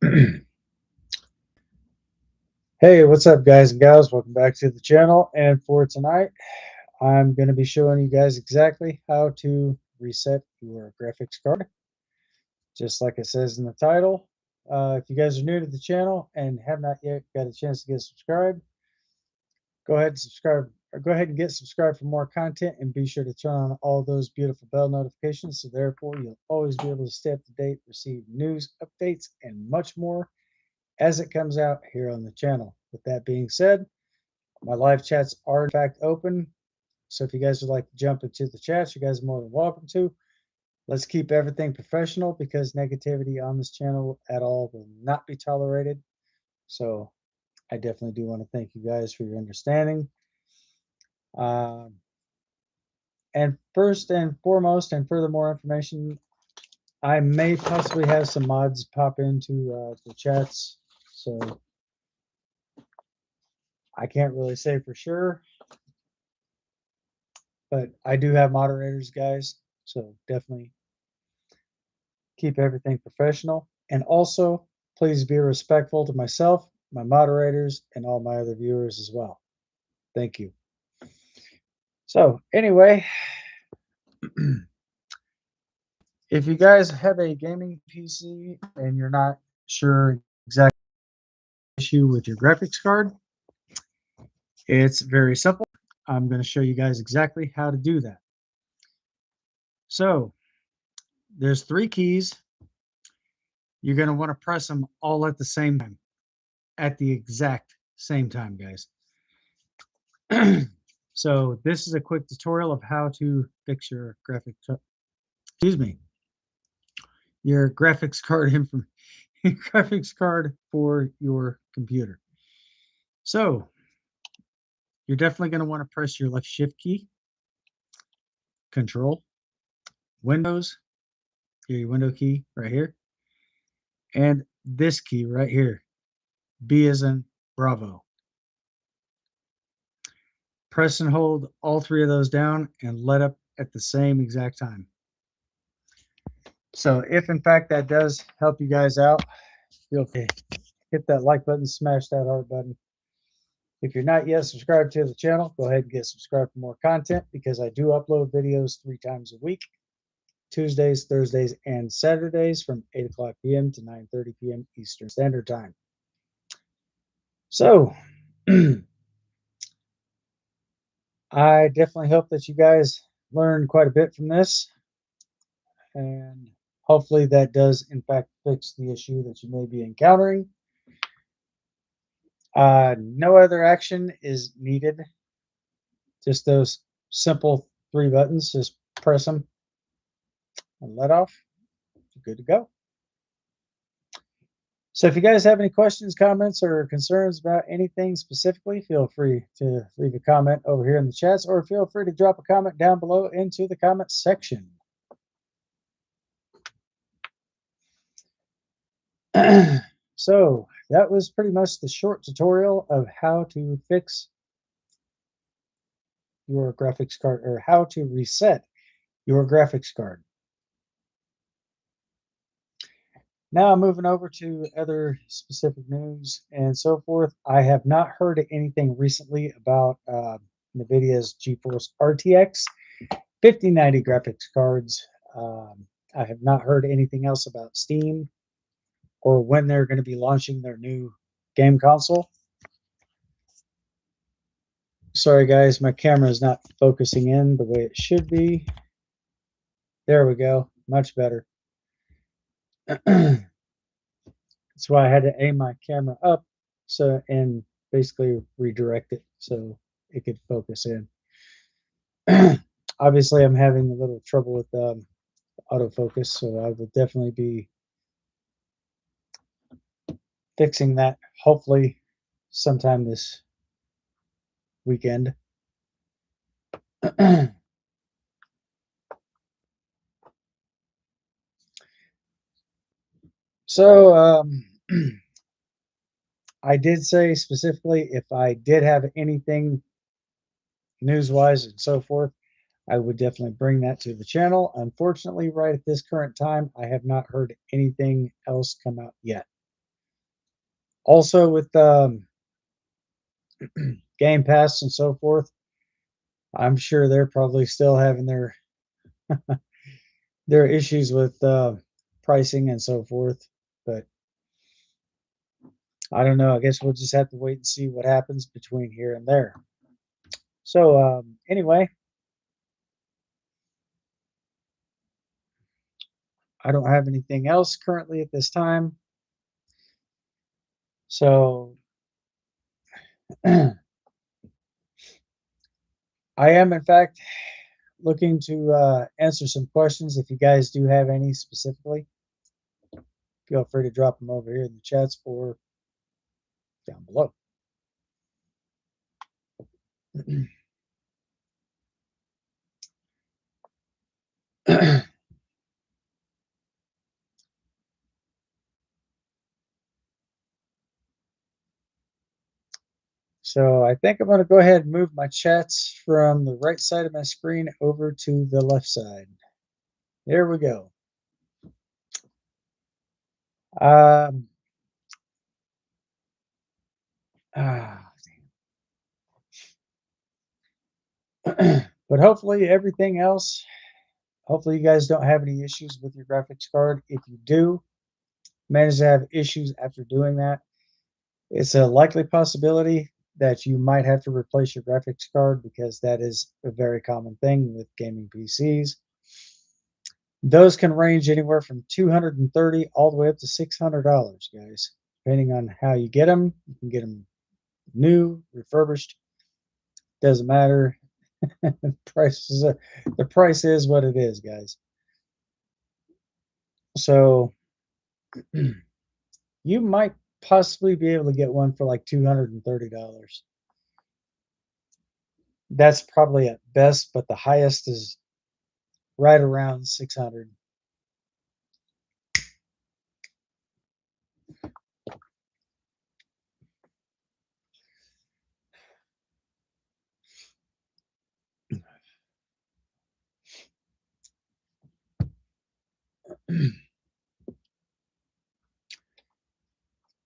Hey, what's up, guys and gals? Welcome back to the channel. And for tonight, I'm going to be showing you guys exactly how to reset your graphics card, just like it says in the title. If you guys are new to the channel and have not yet got a chance to get subscribed, go ahead and subscribe, or go ahead and get subscribed for more content, and be sure to turn on all those beautiful bell notifications, so therefore you'll always be able to stay up to date, receive news, updates, and much more as it comes out here on the channel. With that being said, my live chats are in fact open. So if you guys would like to jump into the chats, you guys are more than welcome to. Let's keep everything professional, because negativity on this channel at all will not be tolerated. So I definitely do want to thank you guys for your understanding. Um, and first and foremost, and furthermore information, I may possibly have some mods pop into the chats. So I can't really say for sure, but I do have moderators, guys. So definitely keep everything professional. And also, please be respectful to myself, my moderators, and all my other viewers as well. Thank you. So, anyway, if you guys have a gaming PC and you're not sure exactly issue with your graphics card, it's very simple. I'm going to show you guys exactly how to do that. So, there's 3 keys. You're going to want to press them all at the same time, at the exact same time, guys. So this is a quick tutorial of how to fix your your graphics card graphics card for your computer. So you're definitely going to want to press your left shift key, control, Windows, your window key right here, and this key right here, B as in Bravo. Press and hold all 3 of those down and let up at the same exact time. So if in fact that does help you guys out, feel free to hit that like button, smash that heart button. If you're not yet subscribed to the channel, go ahead and get subscribed for more content, because I do upload videos 3 times a week, Tuesdays, Thursdays, and Saturdays from 8 o'clock p.m. to 9:30 p.m. Eastern Standard Time. So I definitely hope that you guys learn quite a bit from this, and hopefully that does in fact fix the issue that you may be encountering. No other action is needed. Just those simple 3 buttons. Just press them and let off. You're good to go. So if you guys have any questions, comments, or concerns about anything specifically, feel free to leave a comment over here in the chats, or feel free to drop a comment down below into the comment section. So that was pretty much the short tutorial of how to fix your graphics card, or how to reset your graphics card. Now moving over to other specific news and so forth. I have not heard anything recently about NVIDIA's GeForce RTX 5090 graphics cards. I have not heard anything else about Steam or when they're going to be launching their new game console. Sorry guys, my camera is not focusing in the way it should be. There we go, much better. That's why I had to aim my camera up and basically redirect it so it could focus in. Obviously, I'm having a little trouble with autofocus, so I will definitely be fixing that hopefully sometime this weekend. So I did say specifically, if I did have anything news-wise and so forth, I would definitely bring that to the channel. Unfortunately, right at this current time, I have not heard anything else come out yet. Also with Game Pass and so forth, I'm sure they're probably still having their issues with pricing and so forth. But I don't know. I guess we'll just have to wait and see what happens between here and there. So anyway, I don't have anything else currently at this time. So I am, in fact, looking to answer some questions. If you guys do have any specifically, feel free to drop them over here in the chats or down below. So I think I'm going to go ahead and move my chats from the right side of my screen over to the left side. There we go. Um, ah, but hopefully everything else, hopefully you guys don't have any issues with your graphics card. If you do manage to have issues after doing that, it's a likely possibility that you might have to replace your graphics card because that is a very common thing with gaming PCs. Those can range anywhere from 230 all the way up to $600, guys, depending on how you get them. You can get them new, refurbished, doesn't matter. The price is what it is, guys. So you might possibly be able to get one for like $230. That's probably at best, but the highest is right around 600.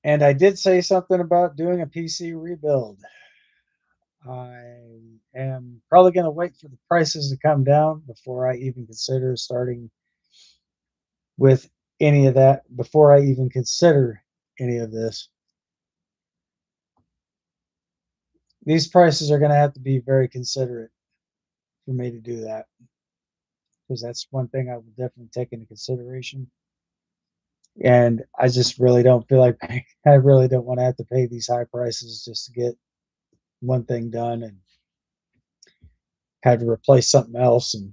And I did say something about doing a PC rebuild. I am probably going to wait for the prices to come down before I even consider starting with any of that, before I even consider any of this. These prices are going to have to be very considerate for me to do that, because that's one thing I will definitely take into consideration. And I just really don't feel like I really don't want to have to pay these high prices just to get one thing done and have to replace something else and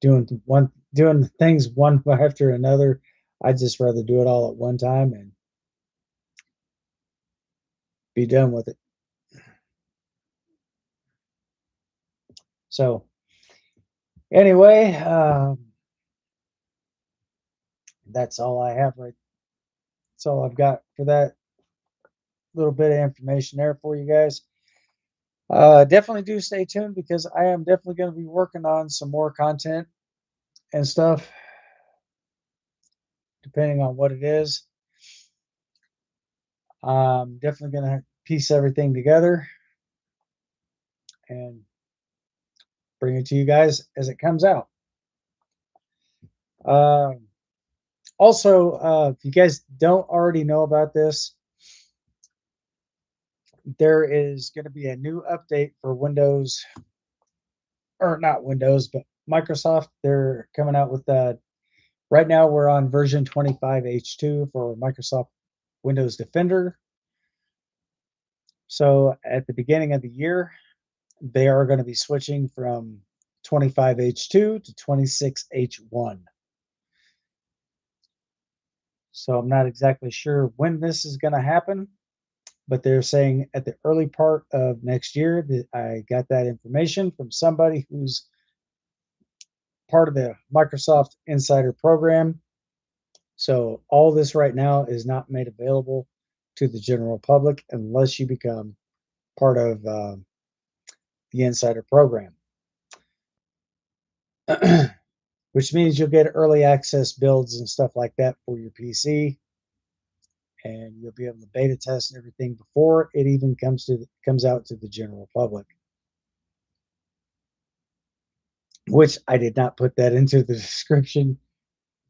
doing things one after another. I'd just rather do it all at one time and be done with it. So anyway, that's all I have right. That's all I've got for that little bit of information there for you guys. Definitely do stay tuned because I am definitely going to be working on some more content and stuff, depending on what it is. I'm definitely going to piece everything together and bring it to you guys as it comes out. Uh, Also, if you guys don't already know about this, there is going to be a new update for Windows, or not Windows, but Microsoft. They're coming out with that. Right now, we're on version 25H2 for Microsoft Windows Defender. So at the beginning of the year, they are going to be switching from 25H2 to 26H1. So I'm not exactly sure when this is going to happen, but they're saying at the early part of next year. That I got that information from somebody who's part of the Microsoft Insider program. So all this right now is not made available to the general public unless you become part of the Insider program, which means you'll get early access builds and stuff like that for your PC. and you'll be able to beta test everything before it even comes out to the general public. Which I did not put that into the description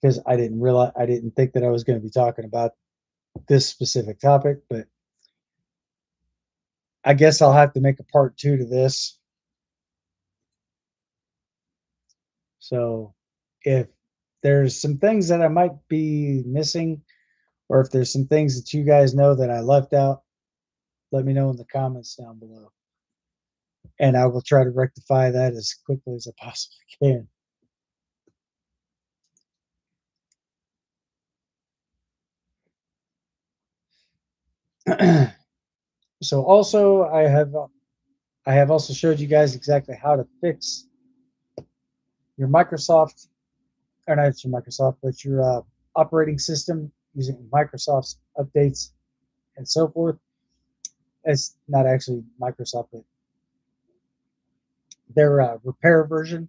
because I didn't think that I was going to be talking about this specific topic, but I guess I'll have to make a part 2 to this. So if there's some things that I might be missing, or if there's some things that you guys know that I left out, let me know in the comments down below. And I will try to rectify that as quickly as I possibly can. So also I have also showed you guys exactly how to fix your Microsoft, or not your Microsoft, but your operating system using Microsoft's updates and so forth. It's not actually Microsoft, but their repair version.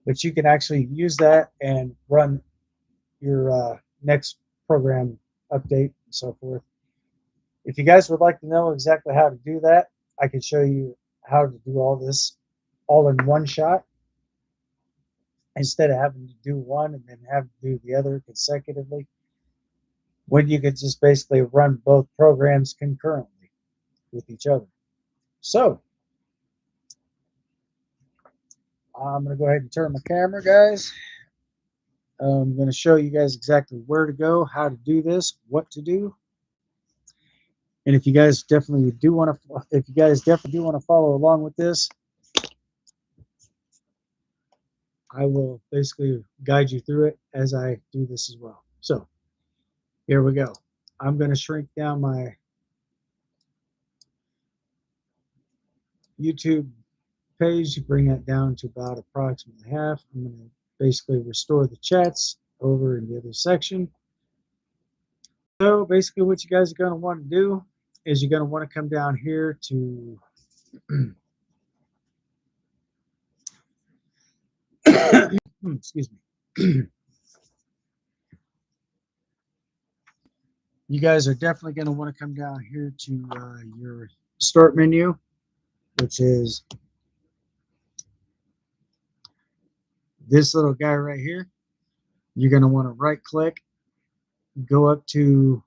But you can actually use that and run your next program update and so forth. If you guys would like to know exactly how to do that, I can show you how to do all this all in one shot instead of having to do one and then have to do the other consecutively. When you could just basically run both programs concurrently with each other. So I'm going to go ahead and turn my camera, guys. I'm going to show you guys exactly where to go, how to do this, what to do. And if you guys definitely do want to follow along with this, I will basically guide you through it as I do this as well. So here we go. I'm going to shrink down my YouTube page, bring that down to about approximately half. I'm going to basically restore the chats over in the other section. So basically what you guys are going to want to do is you're going to want to come down here to excuse me. You guys are definitely going to want to come down here to your start menu, which is this little guy right here. You're going to want to right click, go up to,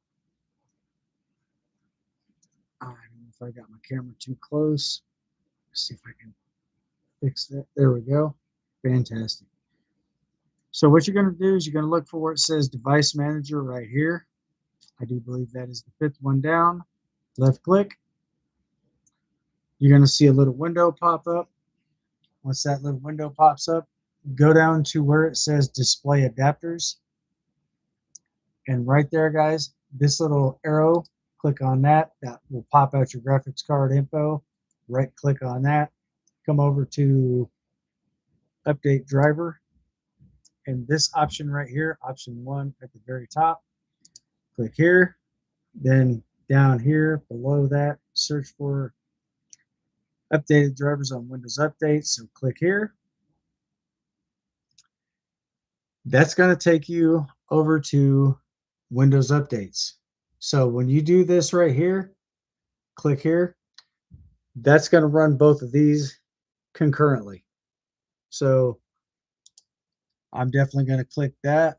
I don't know if I got my camera too close. Let's see if I can fix that. There we go. Fantastic. So what you're going to do is you're going to look for where it says device manager right here. I do believe that is the fifth one down. Left click. You're going to see a little window pop up. Once that little window pops up, go down to where it says display adapters. And right there, guys, this little arrow, click on that. That will pop out your graphics card info. Right click on that. Come over to update driver. And this option right here, option 1 at the very top, click here. Then down here below that, search for updated drivers on Windows Update. So click here. That's going to take you over to Windows Updates. So when you do this right here, click here, that's going to run both of these concurrently. So I'm definitely going to click that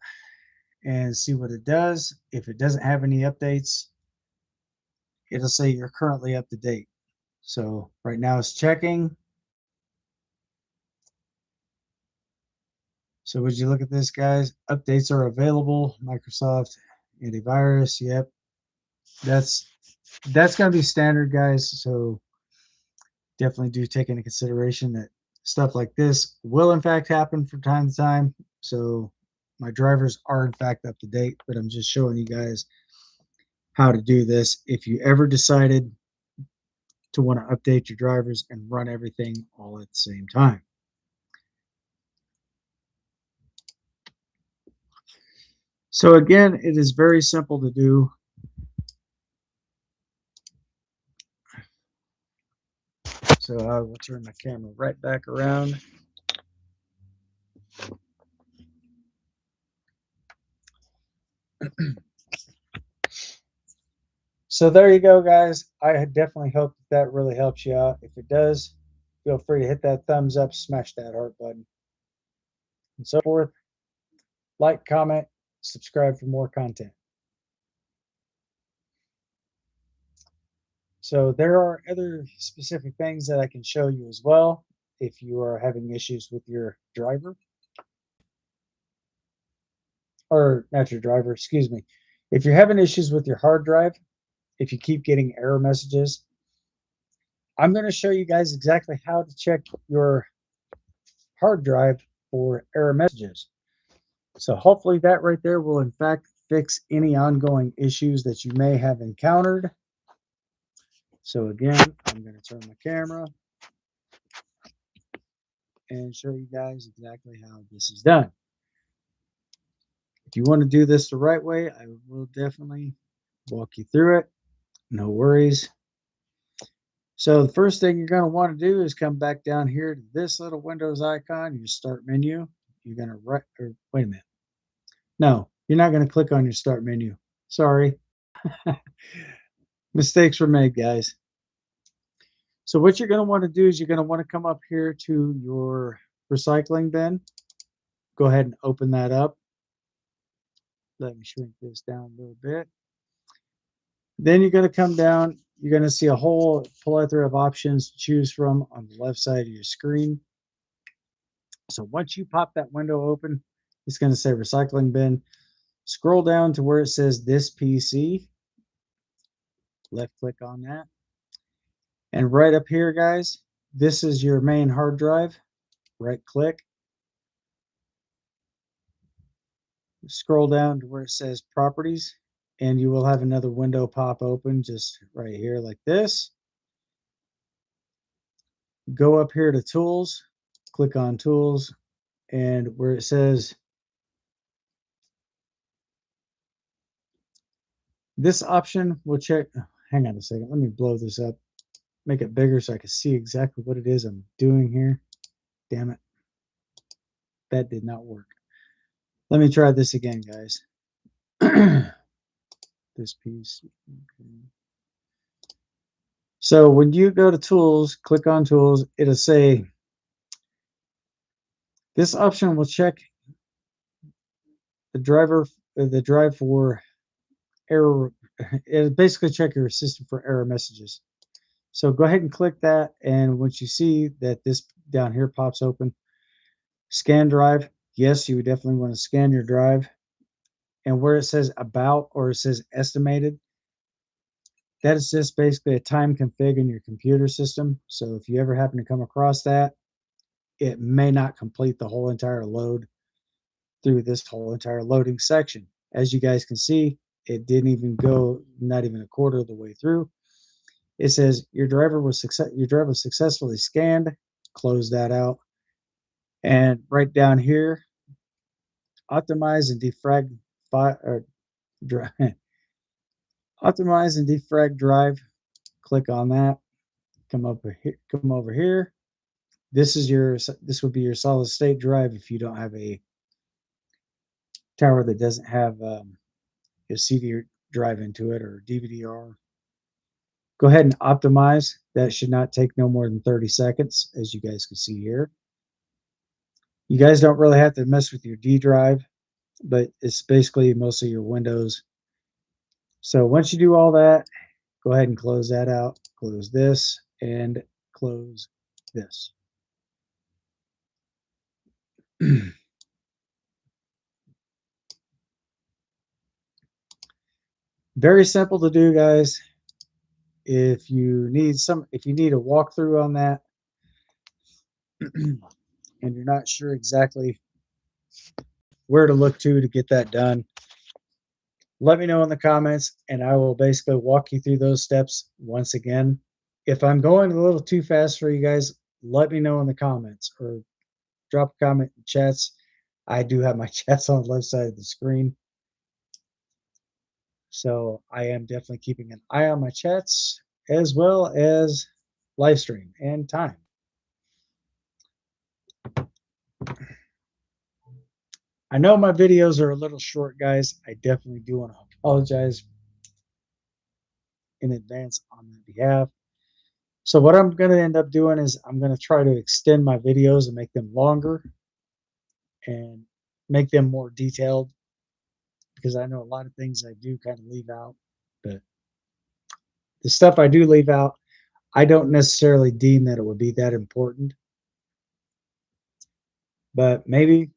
and see what it does. If it doesn't have any updates, it'll say you're currently up to date. So right now it's checking. So would you look at this, guys? Updates are available. Microsoft antivirus. Yep. That's going to be standard, guys. So definitely do take into consideration that stuff like this will in fact happen from time to time. So my drivers are in fact up to date, but I'm just showing you guys how to do this if you ever decided to want to update your drivers and run everything all at the same time. So again, it is very simple to do. So I will turn my camera right back around. So there you go, guys. I definitely hope that really helps you out. If it does, feel free to hit that thumbs up, smash that heart button, and so forth. Like, comment, subscribe for more content. So there are other specific things that I can show you as well if you are having issues with your driver, or not your driver, excuse me. If you're having issues with your hard drive, if you keep getting error messages, I'm going to show you guys exactly how to check your hard drive for error messages. So hopefully that right there will in fact fix any ongoing issues that you may have encountered. So again, I'm going to turn my camera and show you guys exactly how this is done. If you want to do this the right way, I will definitely walk you through it. No worries. So the first thing you're going to want to do is come back down here to this little Windows icon, your start menu. You're going to wait a minute. No, you're not going to click on your start menu. Sorry. Mistakes were made, guys. So what you're going to want to do is you're going to want to come up here to your recycling bin. Go ahead and open that up. Let me shrink this down a little bit. Then you're going to come down. You're going to see a whole plethora of options to choose from on the left side of your screen. So once you pop that window open, it's going to say recycling bin. Scroll down to where it says this PC. Left click on that. And right up here, guys, this is your main hard drive. Right click. Scroll down to where it says properties, and you will have another window pop open just right here like this. Go up here to tools, click on tools, and where it says this option will check. Hang on a second. Let me blow this up, make it bigger so I can see exactly what it is I'm doing here. Damn it. That did not work. Let me try this again, guys. This piece. Okay. So when you go to tools, click on tools, it'll say this option will check the drive for error. It'll basically check your system for error messages. So go ahead and click that, and once you see that this down here pops open, scan drive. Yes, you would definitely want to scan your drive. And where it says about or it says estimated, that is just basically a time config in your computer system. So if you ever happen to come across that, it may not complete the whole entire load through this whole entire loading section. As you guys can see, it didn't even go, not even a quarter of the way through. It says your driver was successfully scanned. Close that out. And right down here, optimize and defrag optimize and defrag drive. Click on that. Come over here. This would be your solid state drive if you don't have a tower that doesn't have a CD drive into it or DVD-R. Go ahead and optimize. That should not take no more than 30 seconds, as you guys can see here. You guys don't really have to mess with your D drive, but it's basically mostly your Windows. So once you do all that, go ahead and close that out. Close this and close this. Very simple to do, guys. If you need a walkthrough on that and you're not sure exactly where to look to get that done, let me know in the comments and I will basically walk you through those steps once again. If I'm going a little too fast for you guys, let me know in the comments or drop a comment in chats. I do have my chats on the left side of the screen. So I am definitely keeping an eye on my chats as well as live stream and time. I know my videos are a little short, guys. I definitely do want to apologize in advance on that behalf. So what I'm going to end up doing is I'm going to try to extend my videos and make them longer and make them more detailed, because I know a lot of things I do kind of leave out, but the stuff I do leave out, I don't necessarily deem that it would be that important, but maybe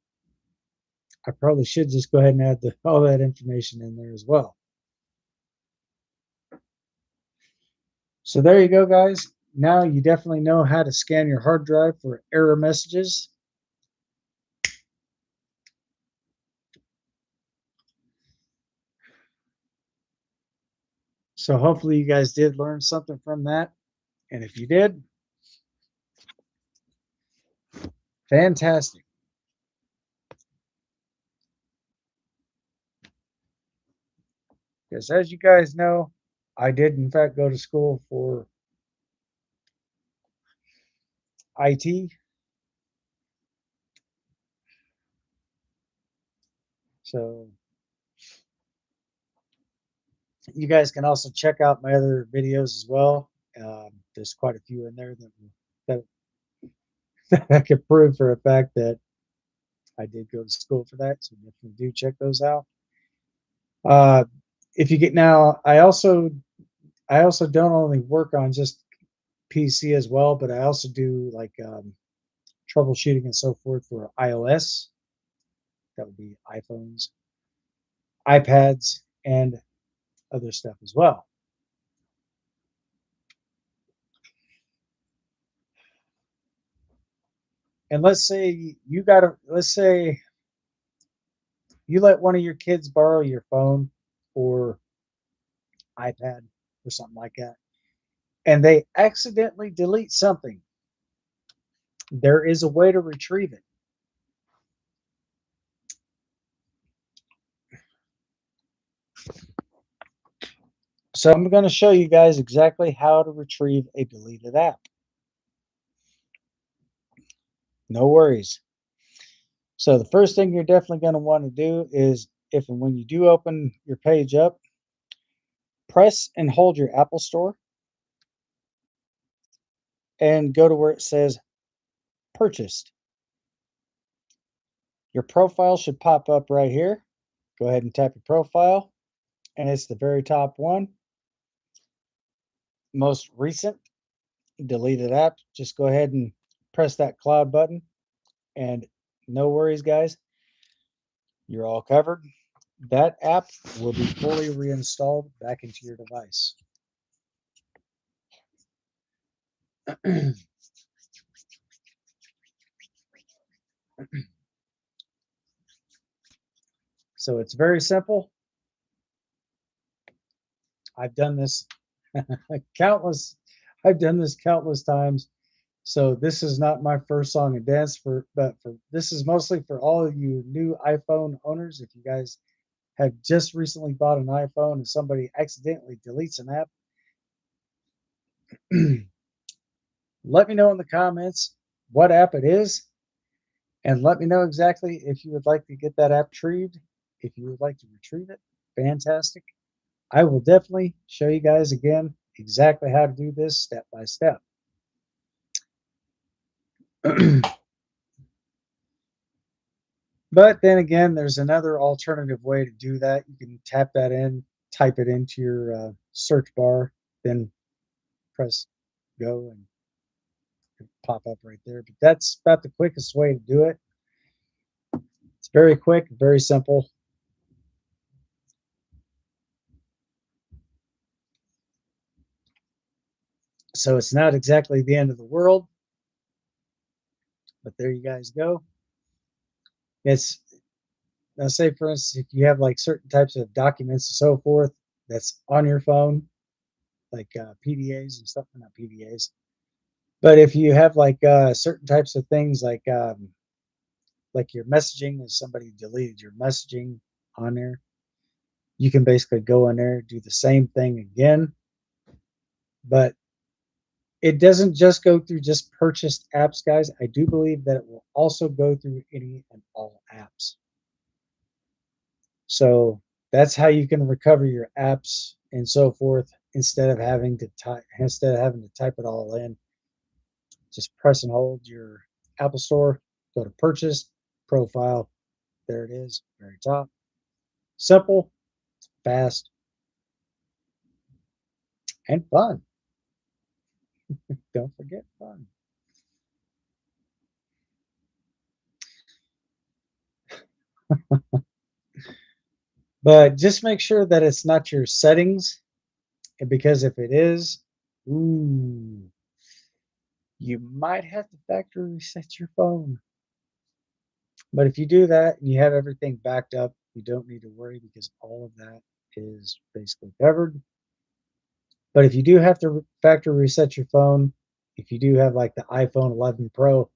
I probably should just go ahead and add all that information in there as well. So there you go, guys. Now you definitely know how to scan your hard drive for error messages. So hopefully you guys did learn something from that. And if you did, fantastic. Because as you guys know, I did in fact go to school for IT. So you guys can also check out my other videos as well. There's quite a few in there that, that I can prove for a fact that I did go to school for that. So definitely do check those out. Uh, if you get now, I also don't only work on just PC as well, but I also do like troubleshooting and so forth for iOS. That would be iPhones, iPads, and other stuff as well. And let's say you let one of your kids borrow your phone or iPad or something like that, and they accidentally delete something. There is a way to retrieve it. So I'm going to show you guys exactly how to retrieve a deleted app. No worries. So the first thing you're definitely going to want to do is, if and when you do open your page up, press and hold your Apple Store and go to where it says purchased. Your profile should pop up right here. Go ahead and tap your profile, and it's the very top one. Most recent deleted app. Just go ahead and press that cloud button, and no worries, guys. You're all covered. That app will be fully reinstalled back into your device. So it's very simple. I've done this countless I've done this countless times. So this is not my first song and dance but this is mostly for all of you new iPhone owners. If you guys have just recently bought an iPhone and somebody accidentally deletes an app, let me know in the comments what app it is, and let me know exactly if you would like to get that app retrieved. If you would like to retrieve it, fantastic. I will definitely show you guys again exactly how to do this step by step. But then again, there's another alternative way to do that. You can tap that in, type it into your search bar, then press go, and it'll pop up right there. But that's about the quickest way to do it. It's very quick, very simple. So it's not exactly the end of the world, but there you guys go. It's Now, say for instance, if you have like certain types of documents and so forth that's on your phone, like PDAs and stuff, not PDAs, but if you have like certain types of things like your messaging, if somebody deleted your messaging on there, you can basically go in there, do the same thing again, but It doesn't just go through just purchased apps, guys. I do believe that it will also go through any and all apps. So that's how you can recover your apps and so forth instead of having to type it all in. Just press and hold your Apple Store, go to purchase, profile. There it is, very top. Simple, fast, and fun. Don't forget fun. But just make sure that it's not your settings, because if it is, ooh, you might have to factory reset your phone. But if you do that and you have everything backed up, you don't need to worry because all of that is basically covered. But if you do have to factory reset your phone, if you do have like the iPhone 11 Pro,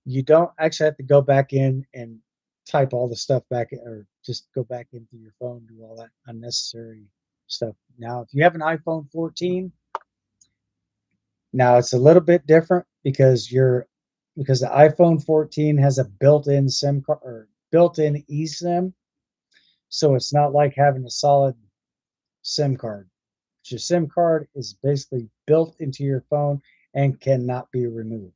you don't actually have to go back in and type all the stuff back or just go back into your phone, do all that unnecessary stuff. Now, if you have an iPhone 14, now it's a little bit different because the iPhone 14 has a built-in SIM card or built-in eSIM, so it's not like having a solid SIM card. Your SIM card is basically built into your phone and cannot be removed.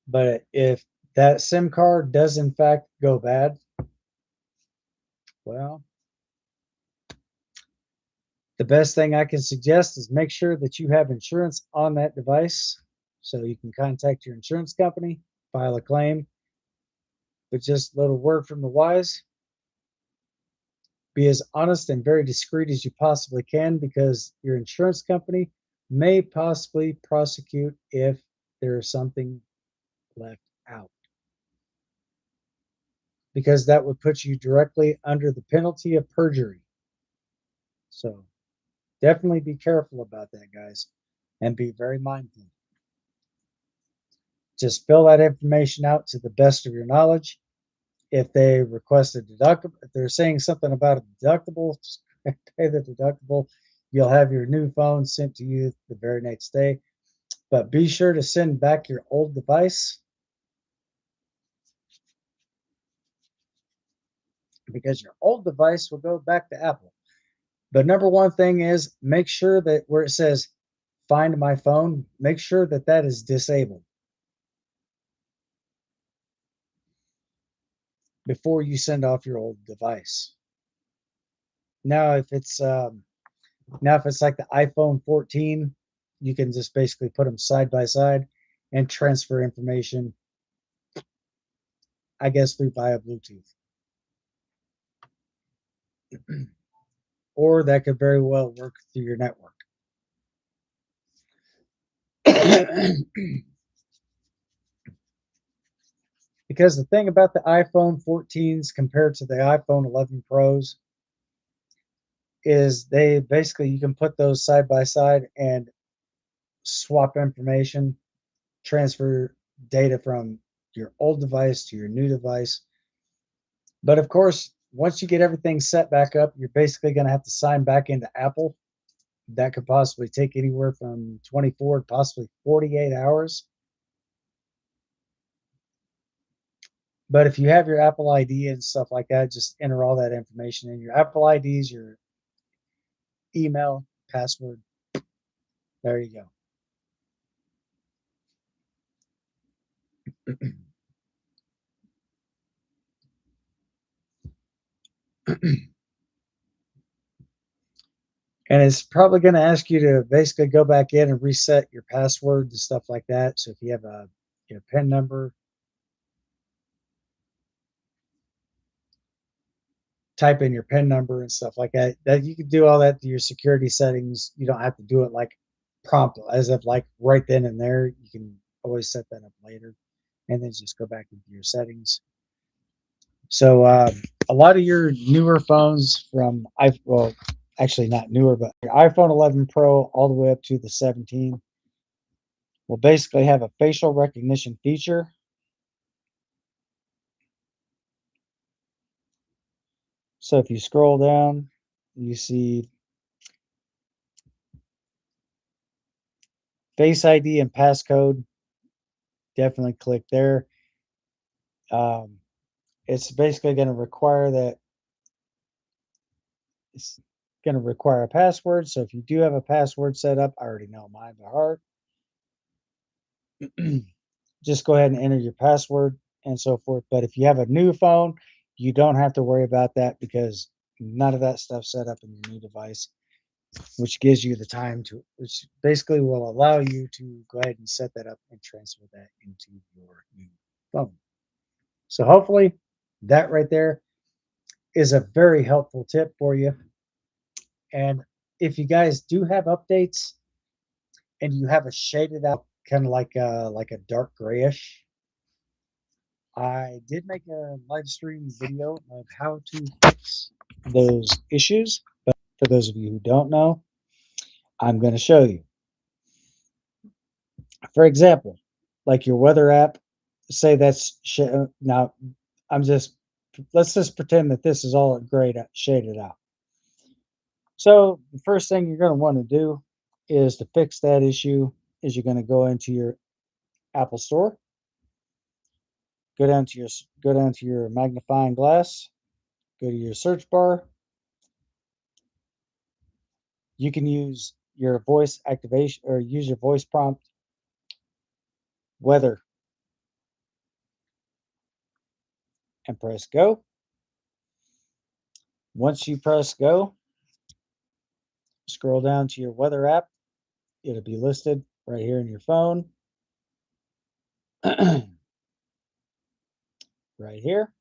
But if that SIM card does in fact go bad, well, the best thing I can suggest is make sure that you have insurance on that device so you can contact your insurance company, file a claim. But just a little word from the wise, be as honest and very discreet as you possibly can because your insurance company may possibly prosecute if there is something left out, because that would put you directly under the penalty of perjury. So definitely be careful about that, guys, and be very mindful. Just fill that information out to the best of your knowledge. If they request a deductible, if they're saying something about a deductible, pay the deductible. You'll have your new phone sent to you the very next day. But be sure to send back your old device because your old device will go back to Apple. The number one thing is make sure that where it says find my phone, make sure that that is disabled before you send off your old device. Now, if it's like the iPhone 14, you can just basically put them side by side and transfer information, I guess, through via Bluetooth. Or that could very well work through your network. Because the thing about the iPhone 14s compared to the iPhone 11 Pros is they basically you can put those side by side and swap information, transfer data from your old device to your new device. But of course, once you get everything set back up, you're basically going to have to sign back into Apple. That could possibly take anywhere from 24 to possibly 48 hours. But if you have your Apple ID and stuff like that, just enter all that information in your Apple IDs, your email, password. There you go. And it's probably going to ask you to basically go back in and reset your password and stuff like that. So if you have a PIN number, type in your PIN number and stuff like that. That you can do all that to your security settings. You don't have to do it like prompt as of like right then and there. You can always set that up later, and then just go back into your settings. So a lot of your newer phones from well, actually not newer, but your iPhone 11 Pro all the way up to the 17 will basically have a facial recognition feature. So if you scroll down, you see Face ID and passcode. Definitely click there. Um, it's basically going to require that it's going to require a password. So if you do have a password set up, I already know mine by heart. Just go ahead and enter your password and so forth. But if you have a new phone, you don't have to worry about that because none of that stuff set up in your new device, which gives you the time to, which basically will allow you to go ahead and set that up and transfer that into your new phone. So hopefully that right there is a very helpful tip for you. And if you guys do have updates and you have a shaded out kind of like a dark grayish, I did make a live stream video of how to fix those issues. But for those of you who don't know, I'm going to show you. For example, like your weather app, say that's now I'm just let's just pretend that this is all grayed out, shaded out. So the first thing you're going to want to do is to fix that issue is you're going to go into your Apple Store, go down to your magnifying glass, go to your search bar. You can use your voice activation or use your voice prompt weather and press go. Once you press go, scroll down to your weather app. It'll be listed right here in your phone. Right here.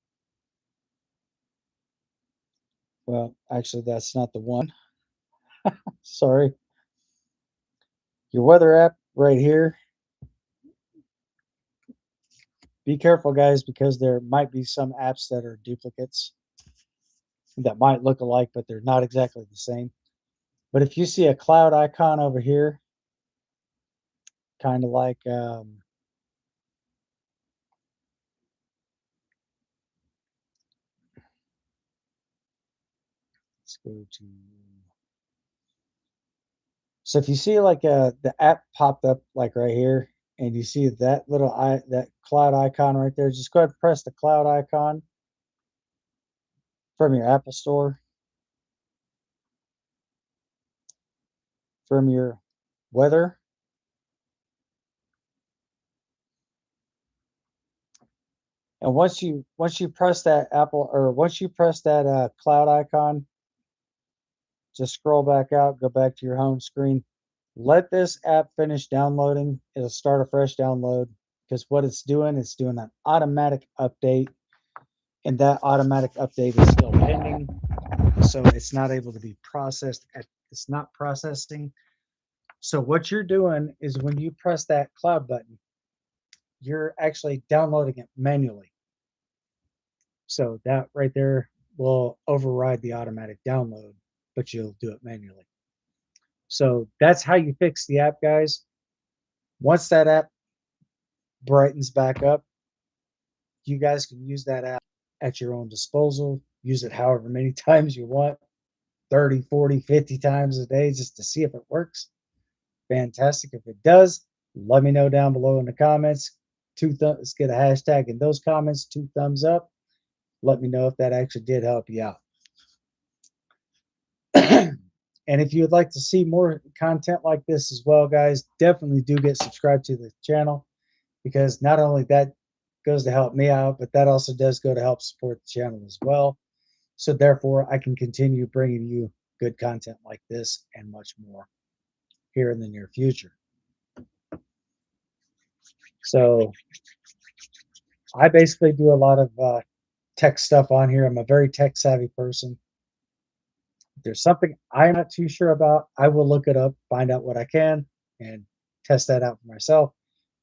Well, actually, that's not the one. Sorry. Your weather app right here. Be careful, guys, because there might be some apps that are duplicates that might look alike, but they're not exactly the same. But if you see a cloud icon over here, kind of like let's go to. So if you see like the app popped up like right here, and you see that little that cloud icon right there, just go ahead and press the cloud icon from your Apple Store, from your weather. And once you press that Apple or once you press that cloud icon, just scroll back out, go back to your home screen. Let this app finish downloading. It'll start a fresh download because what it's doing an automatic update, and that automatic update is still pending, so it's not able to be processed. It's not processing. So what you're doing is when you press that cloud button, you're actually downloading it manually. So that right there will override the automatic download, but you'll do it manually. So that's how you fix the app, guys. Once that app brightens back up, you guys can use that app at your own disposal. Use it however many times you want, 30, 40, 50 times a day just to see if it works. Fantastic. If it does, let me know down below in the comments. Let's get a hashtag in those comments, 2 thumbs up. Let me know if that actually did help you out. And if you would like to see more content like this as well, guys, definitely do get subscribed to the channel, because not only that goes to help me out, but that also does go to help support the channel as well. So therefore, I can continue bringing you good content like this and much more here in the near future. So I basically do a lot of tech stuff on here. I'm a very tech savvy person. If there's something I'm not too sure about, I will look it up, find out what I can, and test that out for myself.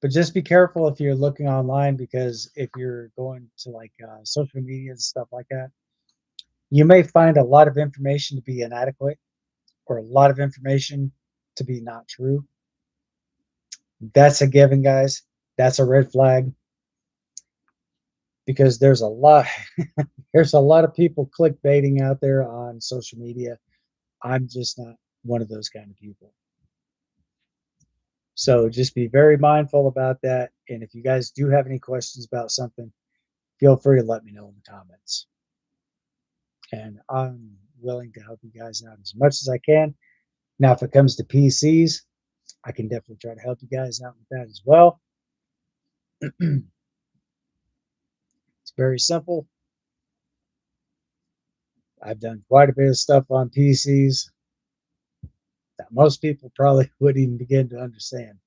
But just be careful if you're looking online, because if you're going to like social media and stuff like that, you may find a lot of information to be inadequate or a lot of information to be not true. That's a given, guys. That's a red flag. because there's a lot there's a lot of people clickbaiting out there on social media. I'm just not one of those kind of people. So just be very mindful about that. And if you guys do have any questions about something, feel free to let me know in the comments. And I'm willing to help you guys out as much as I can. Now, if it comes to PCs, I can definitely try to help you guys out with that as well. It's very simple. I've done quite a bit of stuff on PCs that most people probably wouldn't even begin to understand.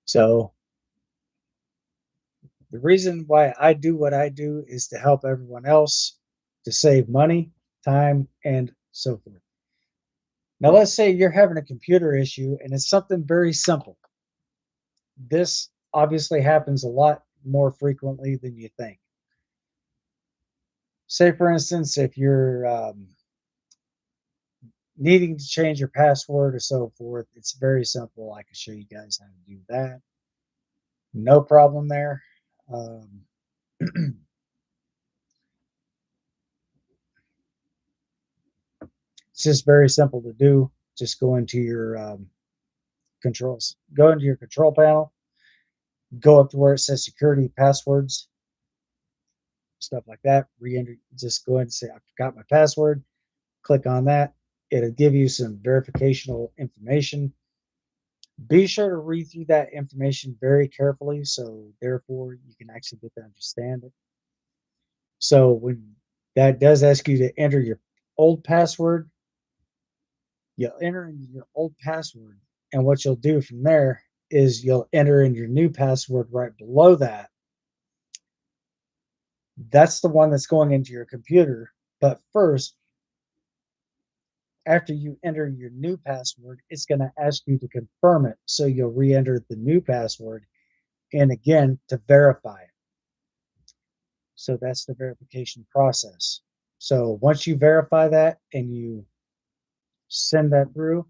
So the reason why I do what I do is to help everyone else to save money, time, and so forth. Now, let's say you're having a computer issue and it's something very simple. This obviously happens a lot more frequently than you think. Say, for instance, if you're needing to change your password or so forth, it's very simple. I can show you guys how to do that. No problem there. Um, it's just very simple to do. Just go into your controls, go into your control panel, go up to where it says security passwords, stuff like that. Re-enter, just go ahead and say, I forgot my password. Click on that. It'll give you some verificational information. Be sure to read through that information very carefully so therefore you can actually get to understand it. So when that does ask you to enter your old password, you'll enter in your old password. And what you'll do from there is you'll enter in your new password right below that. That's the one that's going into your computer. But first, after you enter your new password, it's going to ask you to confirm it. So you'll re enter the new password and again to verify it. So that's the verification process. So once you verify that and you send that through,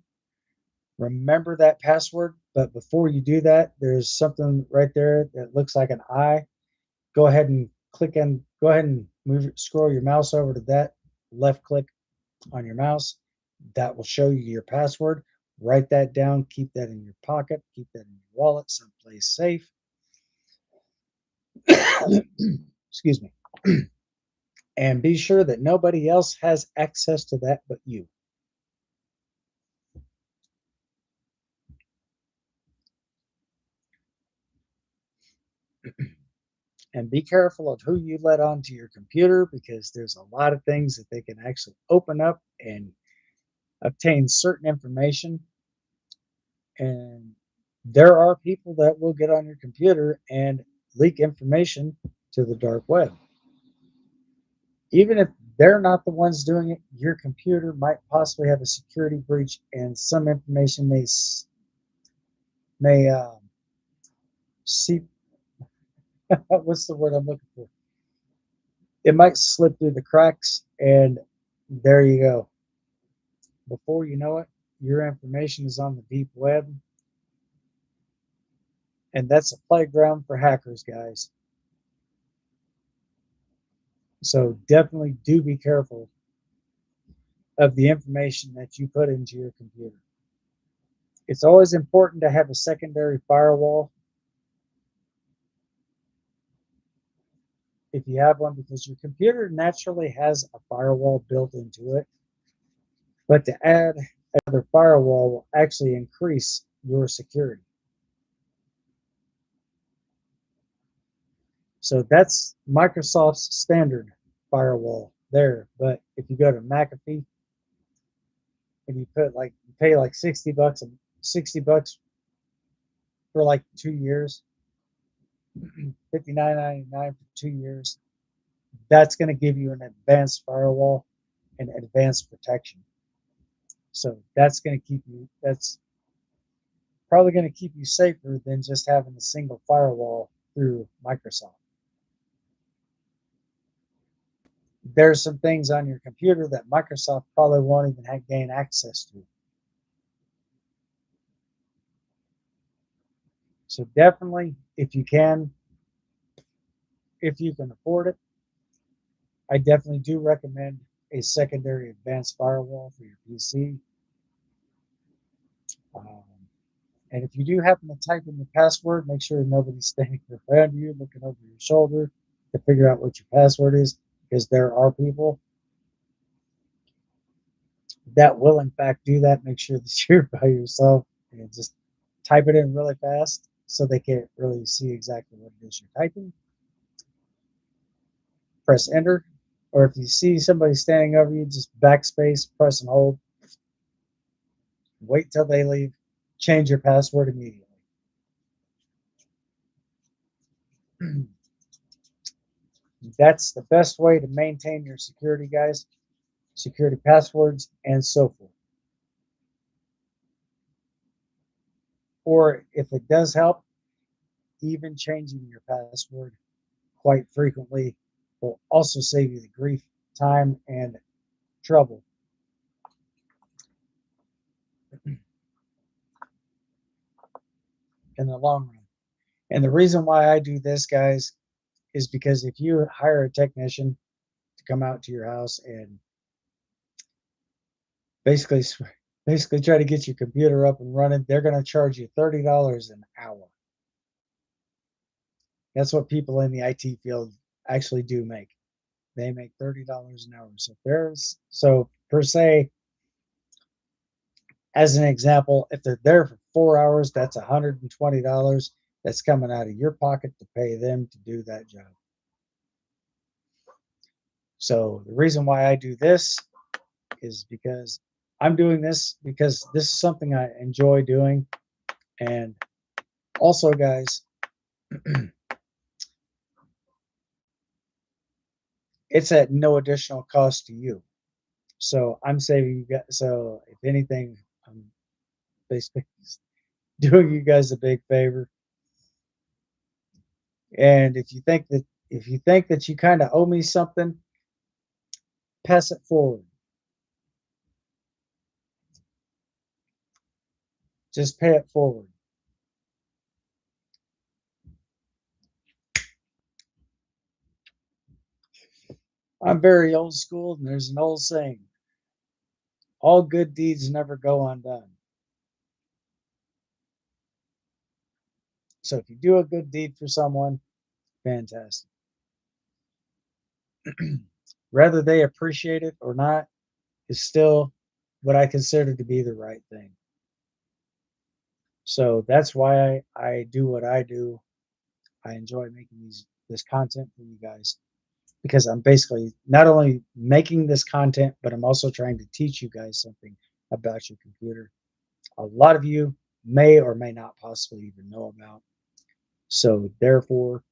remember that password. But before you do that, there's something right there that looks like an eye. Go ahead and go ahead and scroll your mouse over to that, left click on your mouse. That will show you your password. Write that down, keep that in your pocket, keep that in your wallet, someplace safe. Excuse me. And be sure that nobody else has access to that but you. And be careful of who you let onto your computer because there's a lot of things that they can actually open up and obtain certain information. And there are people that will get on your computer and leak information to the dark web. Even if they're not the ones doing it, your computer might possibly have a security breach and some information may seep. What's the word I'm looking for? It might slip through the cracks, and there you go. Before you know it, your information is on the deep web, and that's a playground for hackers, guys. So definitely do be careful of the information that you put into your computer. It's always important to have a secondary firewall if you have one because your computer naturally has a firewall built into it. But to add another firewall will actually increase your security. So that's Microsoft's standard firewall there. But if you go to McAfee and you pay like $60 for like 2 years, 59.99 for 2 years, that's going to give you an advanced firewall and advanced protection. So that's probably going to keep you safer than just having a single firewall through Microsoft. There's some things on your computer that Microsoft probably won't even gain access to. So definitely, if you can, if you can afford it, I definitely do recommend a secondary advanced firewall for your PC. Um, and if you do happen to type in your password, make sure nobody's standing around you looking over your shoulder to figure out what your password is, because there are people that will, in fact, do that. Make sure that you're by yourself and just type it in really fast so they can't really see exactly what it is you're typing. Press enter. Or if you see somebody standing over you, just backspace, press and hold. Wait till they leave. Change your password immediately. That's the best way to maintain your security, guys. Security passwords and so forth. Or if it does help, even changing your password quite frequently will also save you the grief, time, and trouble in the long run. And the reason why I do this, guys, is because if you hire a technician to come out to your house and basically basically try to get your computer up and running, they're going to charge you $30 an hour. That's what people in the IT field actually do make. They make $30 an hour. So per se, as an example, if they're there for 4 hours, that's $120 that's coming out of your pocket to pay them to do that job. So the reason why I do this is because I'm doing this because this is something I enjoy doing. And also, guys, it's at no additional cost to you. So I'm saving you guys. So if anything, I'm basically doing you guys a big favor. And if you think that you kind of owe me something, pass it forward. Just pay it forward. I'm very old school, and there's an old saying: all good deeds never go undone. So if you do a good deed for someone, fantastic. Whether they appreciate it or not is still what I consider to be the right thing. So that's why I do what I do. I enjoy making this content for you guys because I'm basically not only making this content, but I'm also trying to teach you guys something about your computer. A lot of you may or may not possibly even know about. So therefore,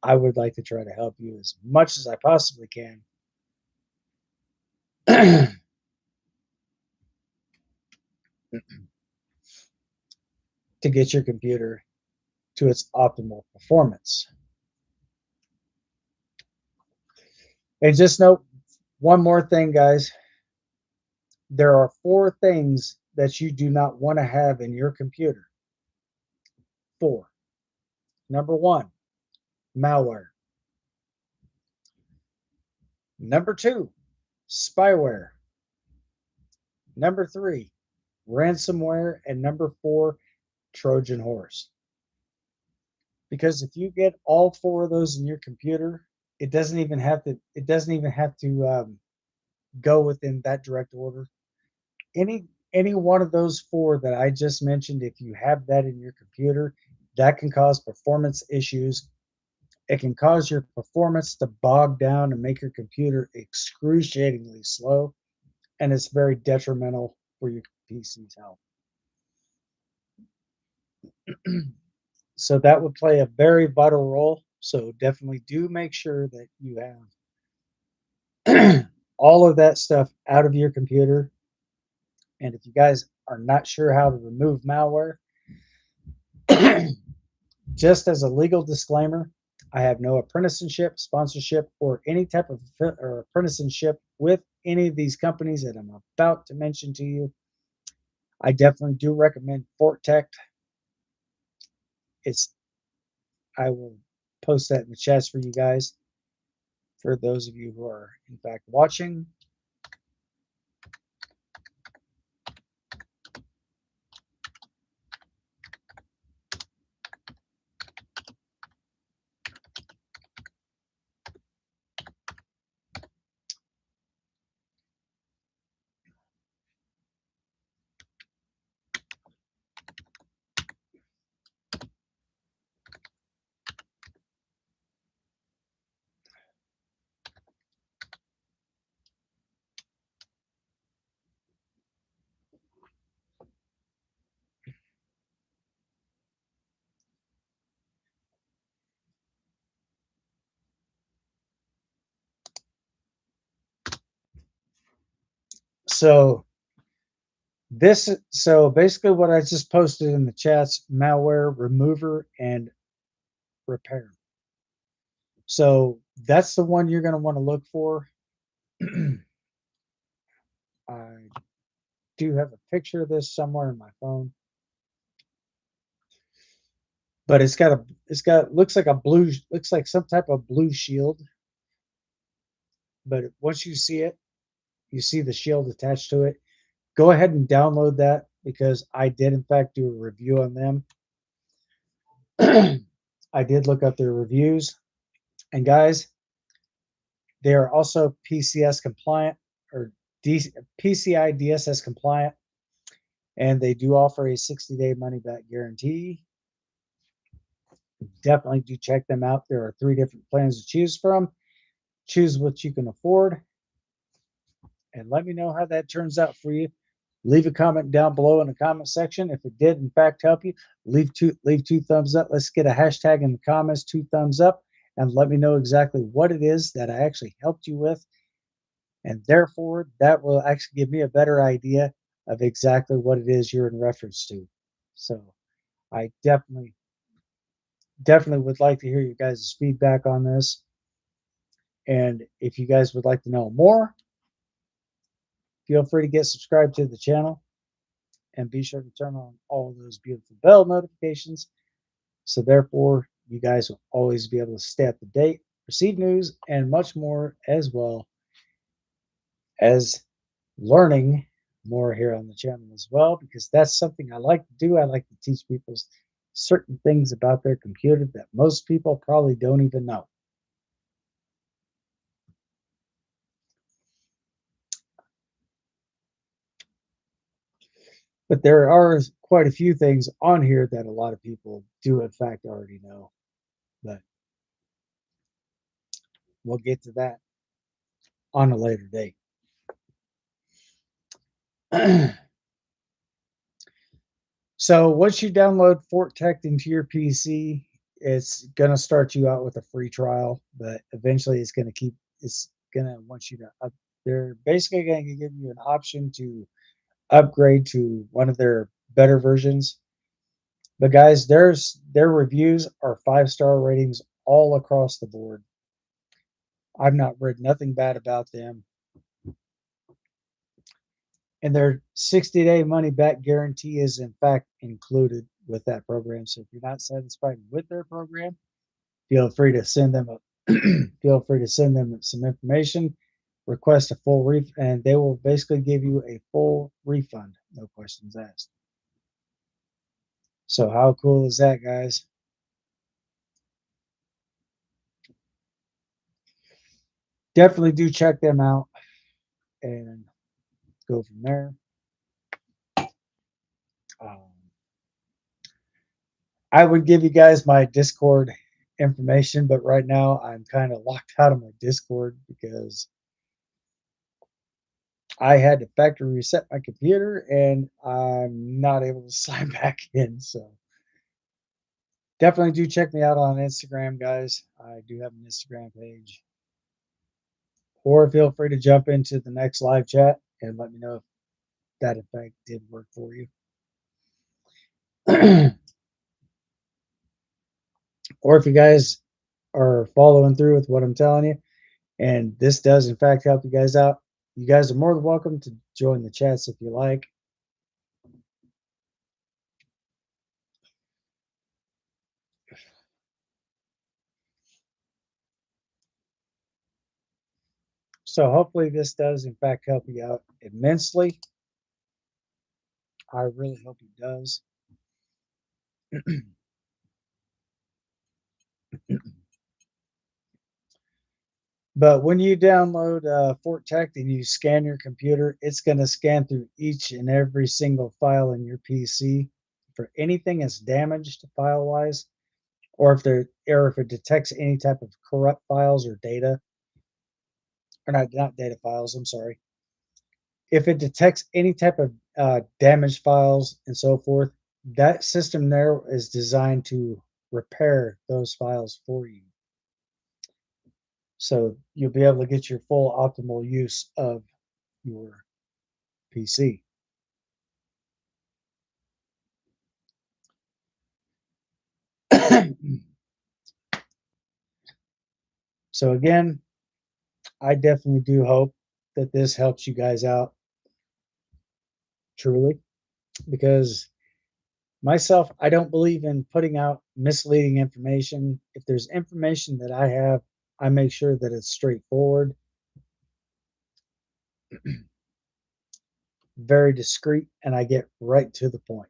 I would like to try to help you as much as I possibly can to get your computer to its optimal performance. And just note one more thing, guys. There are 4 things that you do not want to have in your computer. 4. Number 1, malware. Number 2, spyware. Number 3, ransomware. And number 4, Trojan horse. Because if you get all 4 of those in your computer, it doesn't even have to go within that direct order. Any one of those 4 that I just mentioned, if you have that in your computer, that can cause performance issues. It can cause your performance to bog down and make your computer excruciatingly slow, and it's very detrimental for your PC's health. So that would play a very vital role. So definitely do make sure that you have all of that stuff out of your computer. And if you guys are not sure how to remove malware, just as a legal disclaimer, I have no apprenticeship, sponsorship, or any type of apprenticeship with any of these companies that I'm about to mention to you. I definitely do recommend Fortech. It's I will post that in the chats for you guys, for those of you who are in fact watching. So so basically what I just posted in the chats, malware remover and repair. So that's the one you're going to want to look for. I do have a picture of this somewhere in my phone, but looks like a blue, looks like some type of blue shield. But once you see it, you see the shield attached to it. Go ahead and download that, because I did in fact do a review on them. I did look up their reviews, and guys, they are also PCS compliant, or PCI DSS compliant, and they do offer a 60-day money back guarantee. Definitely do check them out. There are 3 different plans to choose from. Choose what you can afford, and let me know how that turns out for you. Leave a comment down below in the comment section. If it did in fact help you, leave two thumbs up. Let's get a hashtag in the comments, 2 thumbs up, and let me know exactly what it is that I actually helped you with. And therefore, that will actually give me a better idea of exactly what it is you're in reference to. So I definitely would like to hear you guys' feedback on this. And if you guys would like to know more, feel free to get subscribed to the channel, and be sure to turn on all of those beautiful bell notifications. So therefore, you guys will always be able to stay up to date, receive news, and much more, as well as learning more here on the channel as well, because that's something I like to do. I like to teach people certain things about their computer that most people probably don't even know. But there are quite a few things on here that a lot of people do in fact already know. But we'll get to that on a later date. So once you download FortTech into your PC, it's gonna start you out with a free trial, but eventually it's gonna want you to they're basically gonna give you an option to upgrade to one of their better versions. But guys, their reviews are 5-star ratings all across the board. I've not read nothing bad about them. And their 60-day money back guarantee is in fact included with that program. So if you're not satisfied with their program, feel free to send them some information, request a full refund, and they will basically give you a full refund, no questions asked. So how cool is that, guys? Definitely do check them out and go from there. Um, I would give you guys my Discord information, but right now I'm kind of locked out of my Discord because I had to factory reset my computer and I'm not able to sign back in. So definitely do check me out on Instagram, guys. I do have an Instagram page. Or feel free to jump into the next live chat and let me know if that effect did work for you. Or if you guys are following through with what I'm telling you, and this does in fact help you guys out, you guys are more than welcome to join the chats if you like. So hopefully this does in fact help you out immensely. I really hope it does. But when you download FortTech and you scan your computer, it's going to scan through each and every single file in your PC for anything that's damaged file wise, or if it detects any type of corrupt files or data, or not data files. I'm sorry. If it detects any type of damaged files and so forth, that system there is designed to repair those files for you. So you'll be able to get your full optimal use of your PC. So again, I definitely do hope that this helps you guys out truly, because myself, I don't believe in putting out misleading information. If there's information that I have, I make sure that it's straightforward, very discreet, and I get right to the point.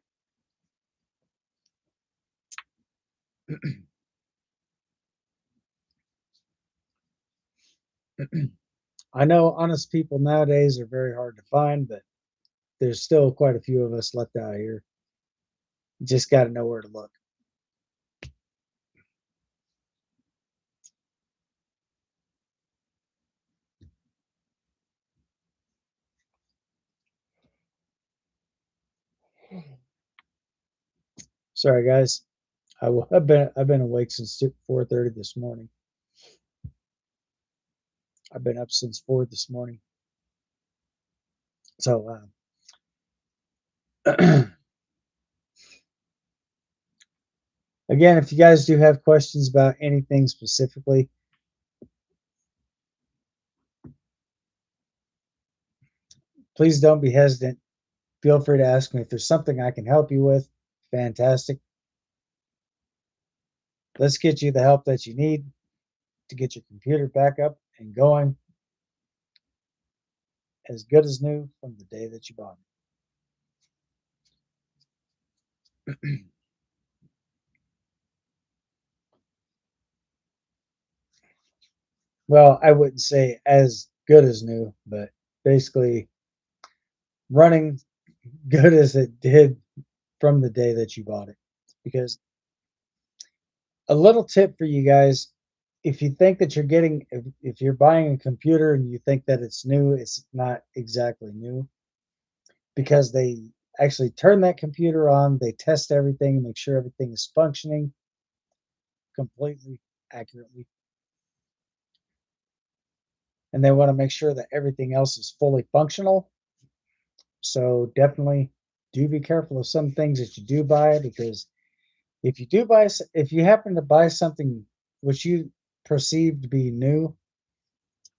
I know honest people nowadays are very hard to find, but there's still quite a few of us left out here. You just got to know where to look. Sorry, guys. I've been awake since 4:30 this morning. I've been up since 4 this morning. So again, if you guys do have questions about anything specifically, please don't be hesitant. Feel free to ask me if there's something I can help you with. Fantastic. Let's get you the help that you need to get your computer back up and going as good as new from the day that you bought it. Well, I wouldn't say as good as new, but basically running good as it did from the day that you bought it. Because a little tip for you guys, if you think that you're getting, if you're buying a computer and you think that it's new, it's not exactly new, because they actually turn that computer on, they test everything, make sure everything is functioning completely accurately, and they want to make sure that everything else is fully functional. So definitely do be careful of some things that you do buy, because if you happen to buy something which you perceive to be new,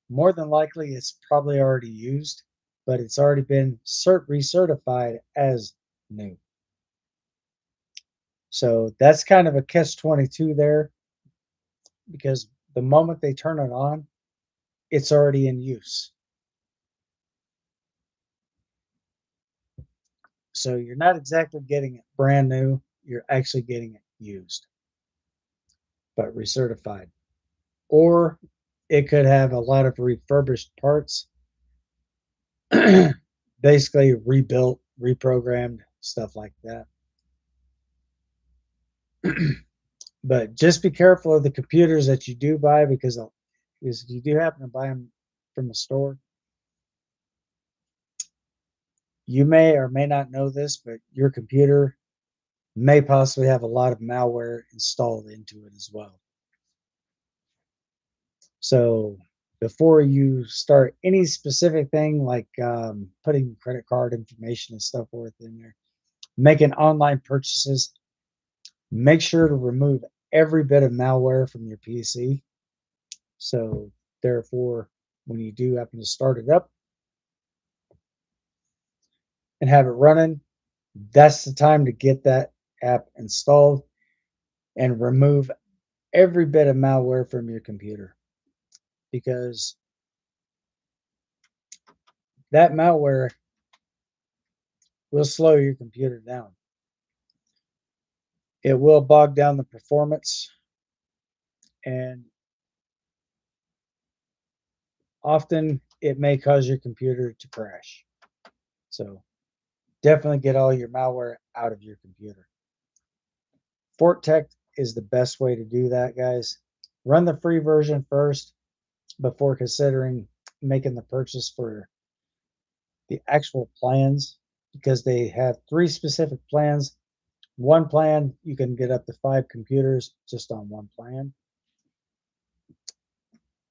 more than likely it's probably already used, but it's already been recertified as new. So that's kind of a catch 22 there, because the moment they turn it on, it's already in use. So you're not exactly getting it brand new, you're actually getting it used, but recertified. Or it could have a lot of refurbished parts, basically rebuilt, reprogrammed, stuff like that. But just be careful of the computers that you do buy, because if you do happen to buy them from a store, you may or may not know this, but your computer may possibly have a lot of malware installed into it as well. So before you start any specific thing like putting credit card information and stuff forth in there, making online purchases, make sure to remove every bit of malware from your PC. So therefore, when you do happen to start it up and have it running, that's the time to get that app installed and remove every bit of malware from your computer. Because that malware will slow your computer down. It will bog down the performance, and often it may cause your computer to crash. So definitely get all your malware out of your computer. FortTech is the best way to do that, guys. Run the free version first before considering making the purchase for the actual plans, because they have 3 specific plans. One plan, you can get up to 5 computers just on one plan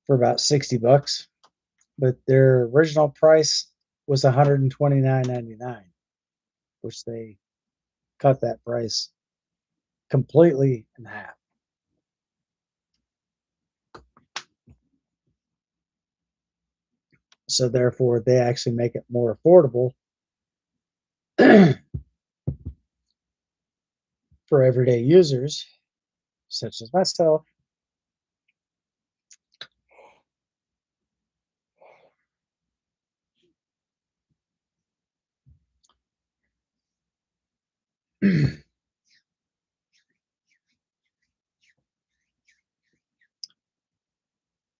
for about 60 bucks. But their original price was $129.99, which they cut that price completely in half. So therefore, they actually make it more affordable for everyday users, such as myself.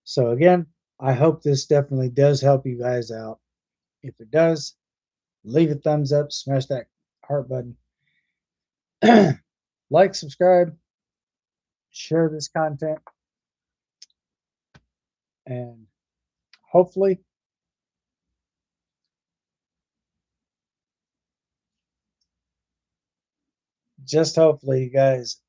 So again, I hope this definitely does help you guys out. If it does, leave a thumbs up, smash that heart button, like, subscribe, share this content, and hopefully, just hopefully, you guys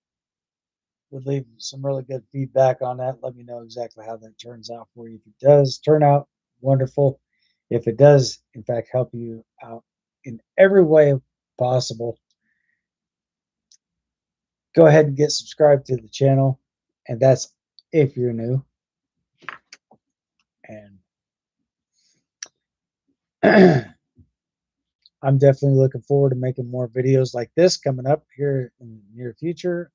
would leave some really good feedback on that. Let me know exactly how that turns out for you. If it does turn out wonderful, if it does, in fact, help you out in every way possible, go ahead and get subscribed to the channel. And that's if you're new. And I'm definitely looking forward to making more videos like this coming up here in the near future.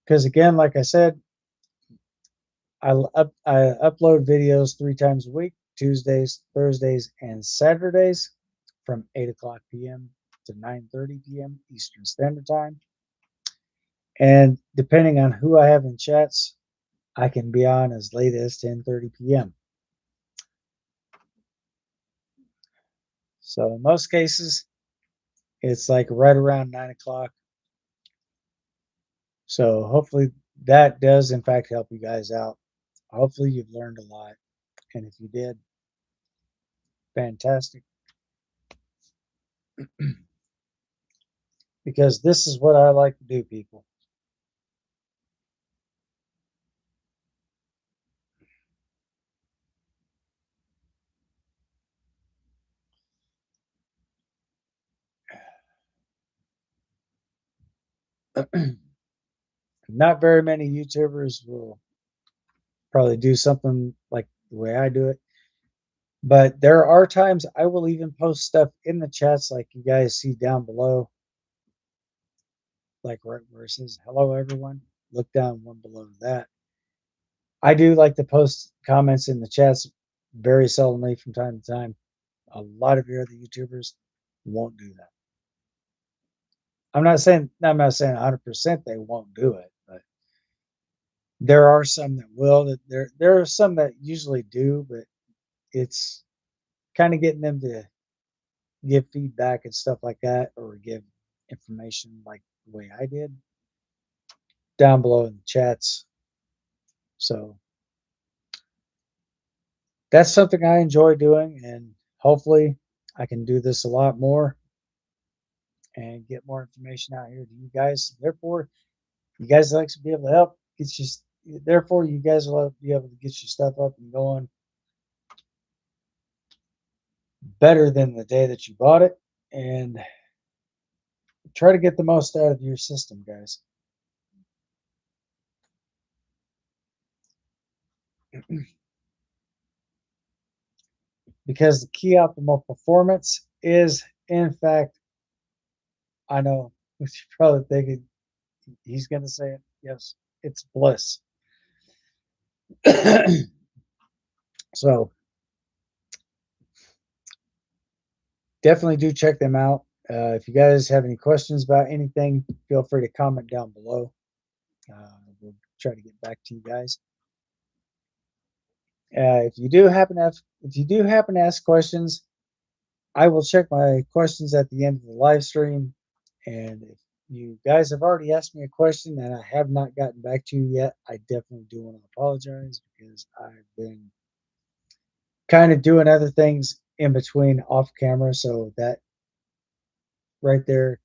Because again, like I said, I upload videos 3 times a week: Tuesdays, Thursdays, and Saturdays from 8 o'clock p.m. to 9:30 p.m. Eastern Standard Time. And depending on who I have in chats, I can be on as late as 10:30 p.m. So in most cases, it's like right around 9 o'clock. So hopefully that does in fact help you guys out. Hopefully you've learned a lot. And if you did, fantastic. Because this is what I like to do, people. Not very many YouTubers will probably do something like the way I do it. But there are times I will even post stuff in the chats like you guys see down below, like right where it says hello everyone. Look down one below that. I do like to post comments in the chats very seldomly from time to time. A lot of your other YouTubers won't do that. I'm not saying 100% they won't do it, but there are some that will. There are some that usually do, but it's kind of getting them to give feedback and stuff like that, or give information like the way I did down below in the chats. So that's something I enjoy doing, and hopefully I can do this a lot more and get more information out here to you guys. Therefore, you guys like to be able to help get you. Therefore, you guys will be able to get your stuff up and going better than the day that you bought it, and try to get the most out of your system, guys. Because the key optimal performance is, in fact, I know what you're probably thinking, he's going to say it. Yes, it's bliss. So definitely do check them out. If you guys have any questions about anything, feel free to comment down below. We'll try to get back to you guys. If you do happen to ask questions, I will check my questions at the end of the live stream. And if you guys have already asked me a question and I have not gotten back to you yet, I definitely do want to apologize because I've been kind of doing other things in between off camera. So that right there,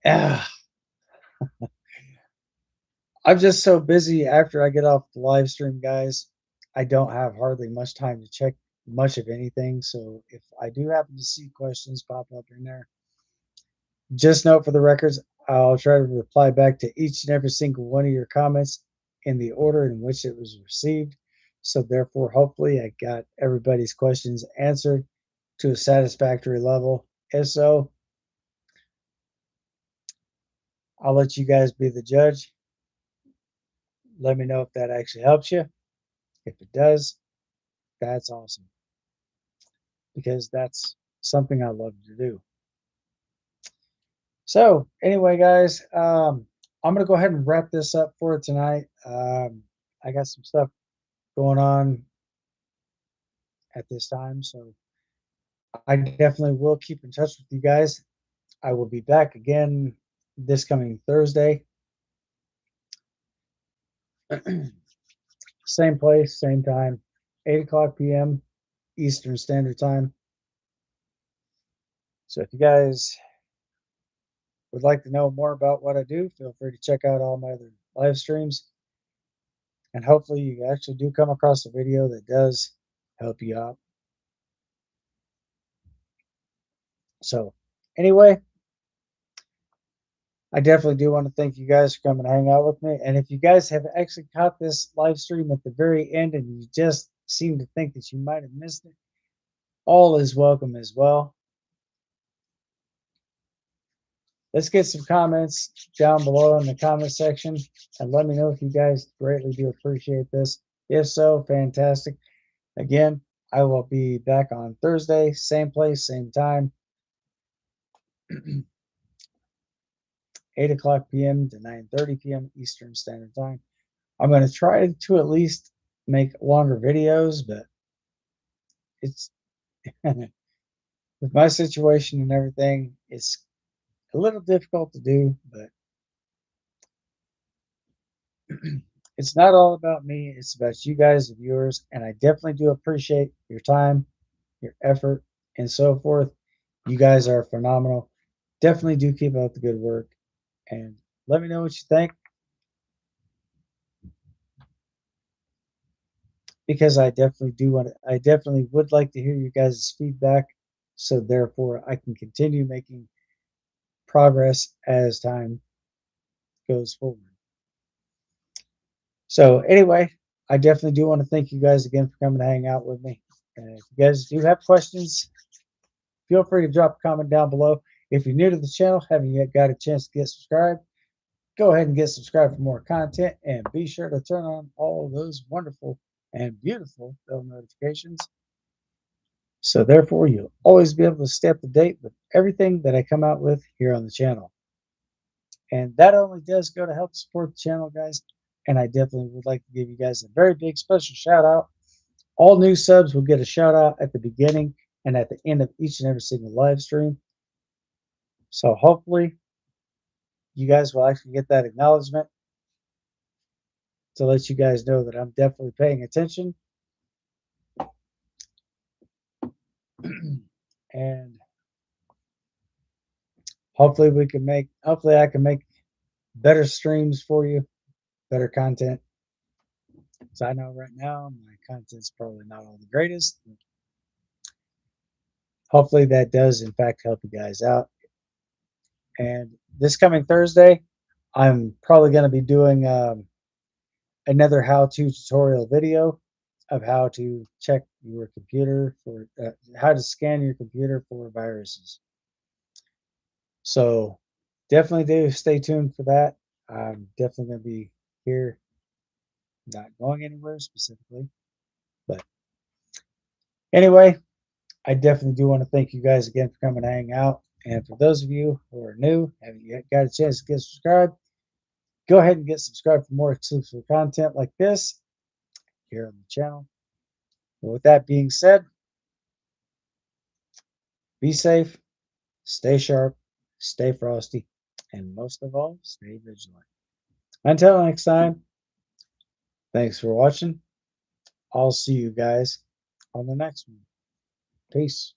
ah, I'm just so busy after I get off the live stream, guys. I don't have hardly much time to check much of anything. So if I do happen to see questions pop up in there, just note for the records, I'll try to reply back to each and every single one of your comments in the order in which it was received. So therefore, hopefully I got everybody's questions answered to a satisfactory level. If so, I'll let you guys be the judge. Let me know if that actually helps you. If it does, that's awesome because that's something I love to do. So anyway, guys, I'm gonna go ahead and wrap this up for tonight. I got some stuff going on at this time, so I definitely will keep in touch with you guys. I will be back again this coming Thursday. Same place, same time, 8 o'clock p.m. Eastern Standard Time. So if you guys would like to know more about what I do, feel free to check out all my other live streams. And hopefully you actually do come across a video that does help you out. So anyway, I definitely do want to thank you guys for coming to hang out with me. And if you guys have actually caught this live stream at the very end and you just seem to think that you might have missed it, all is welcome as well. Let's get some comments down below in the comment section and let me know if you guys greatly do appreciate this. If so, fantastic. Again, I will be back on Thursday, same place, same time, 8 o'clock p.m. to 9:30 p.m. Eastern Standard Time. I'm going to try to at least make longer videos, but it's with my situation and everything, it's a little difficult to do, but it's not all about me. It's about you guys, the viewers, and I definitely do appreciate your time, your effort, and so forth. You guys are phenomenal. Definitely do keep up the good work, and let me know what you think because I definitely would like to hear you guys' feedback, so therefore I can continue making progress as time goes forward. So anyway, I definitely do want to thank you guys again for coming to hang out with me. And if you guys do have questions, feel free to drop a comment down below. If you're new to the channel, haven't yet got a chance to get subscribed, go ahead and get subscribed for more content and be sure to turn on all those wonderful and beautiful bell notifications. So therefore, you'll always be able to stay up to date with everything that I come out with here on the channel. And that only does go to help support the channel, guys. And I definitely would like to give you guys a very big special shout out. All new subs will get a shout out at the beginning and at the end of each and every single live stream. So hopefully you guys will actually get that acknowledgement to let you guys know that I'm definitely paying attention. And hopefully I can make better streams for you, better content. So I know right now my content's probably not all the greatest. Hopefully that does in fact help you guys out. And this coming Thursday, I'm probably going to be doing another how-to tutorial video of how to check your computer for how to scan your computer for viruses. So definitely do stay tuned for that. I'm definitely going to be here, not going anywhere specifically, but Anyway, I definitely do want to thank you guys again for coming to hang out. And for those of you who are new, haven't yet got a chance to get subscribed, go ahead and get subscribed for more exclusive content like this here on the channel. And with that being said, be safe, stay sharp, stay frosty, and most of all, stay vigilant. Until next time, thanks for watching. I'll see you guys on the next one. Peace.